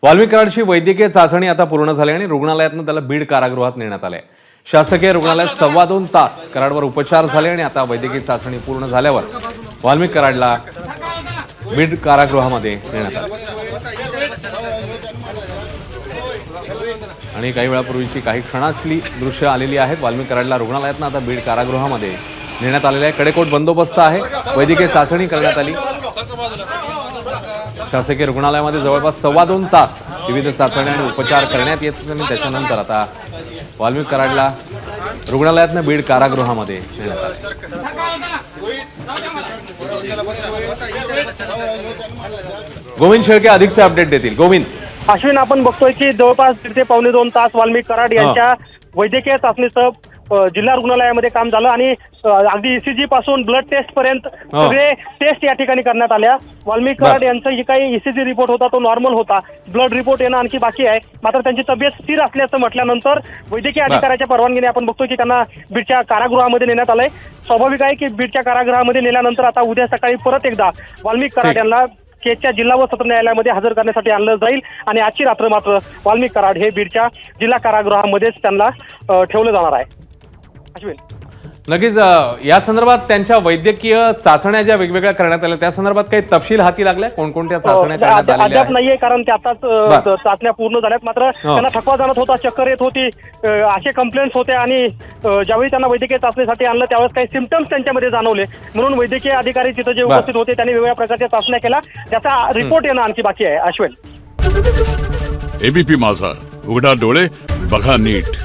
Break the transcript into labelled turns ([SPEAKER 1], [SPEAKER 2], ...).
[SPEAKER 1] वाल्मिक कराडची वैद्यकीय चाचणी आता पूर्ण झाली आणि रुग्णालयातून त्याला बीड कारागृहात नेण्यात आले। शासकीय रुग्णालयात 2.25 तास कराडवर उपचार झाले आणि आता वैद्यकीय चाचणी पूर्ण झाल्यावर वाल्मिक कराडला बीड कारागृहामध्ये नेण्यात आले। आणि काही वेळापूर्वीची काही क्षणातली दृश्य आलेली आहेत। वाल्मिक कराडला रुग्णालयातून आता बीड कारागृहामध्ये नेण्यात आलेले आहे। कडेकोट बंदोबस्त आहे। वैद्यकीय चाचणी करण्यात आली। शासकीय रुग्णालयामध्ये जवळपास 2.25 तास विविध चाचण्या आणि उपचार करण्यात येत आणि त्याच्यानंतर आता वाल्मिक कराडला रुग्णालयातून बीड कारागृहामध्ये नेण्यात आले। गोविंद शेळके अधिकचे अपडेट देतील। गोविंद,
[SPEAKER 2] अश्विन, आपण बघतोय की जवळपास 1.5 ते 2.25 तास वाल्मिक कराड यांच्या वैद्यकीय चाचणीचं जिल्हा रुग्णालयामध्ये काम झालं आणि अगदी ईसीजी पासून ब्लड टेस्ट पर्यंत सगळे टेस्ट या ठिकाणी करण्यात आल्या। वाल्मिक कराड यांचा जे काही ईसीजी रिपोर्ट होता तो नॉर्मल होता। ब्लड रिपोर्ट येणं आणखी बाकी आहे। मात्र त्यांची तब्येत स्थिर असल्याचं म्हटल्यानंतर वैद्यकीय अधिकाऱ्याच्या परवानगीने आपण बघतोय की त्यांना बीडच्या कारागृहामध्ये नेण्यात आलंय। स्वाभाविक आहे की बीडच्या कारागृहामध्ये नेल्यानंतर आता उद्या सकाळी परत एकदा वाल्मिक कराड यांना केजच्या जिल्हा व सत्र न्यायालयामध्ये हजर करण्यासाठी आणलं जाईल आणि आजची रात्र मात्र वाल्मिक कराड हे बीडच्या जिल्हा कारागृहामध्येच त्यांना ठेवलं जाणार आहे। अश्विन,
[SPEAKER 1] नक्कीच या संदर्भात त्यांच्या वैद्यकीय चाचण्या ज्या वेगवेगळ्या करण्यात आल्या त्या संदर्भात काही तपशील हाती लागल्या? कोणकोणत्या चाचण्या करण्यात आल्या?
[SPEAKER 2] अद्याप नाहीये, कारण ते आताच चाचण्या पूर्ण झाल्यात। मात्र त्यांना थकवा जाणवत होता, चक्कर येत होती, असे कंप्लेंट्स होते आणि ज्यावेळी त्यांना वैद्यकीय चाचणीसाठी आणलं त्यावेळेस काही सिम्पटम्स त्यांच्यामध्ये जाणवले, म्हणून वैद्यकीय अधिकारी तिथे जे उपस्थित होते त्यांनी वेगवेगळ्या प्रकारच्या चाचण्या केल्या। त्याचा रिपोर्ट येणं आणखी बाकी आहे। अश्विन,
[SPEAKER 3] एबीपी माझा, उघडा डोळे बघा नीट।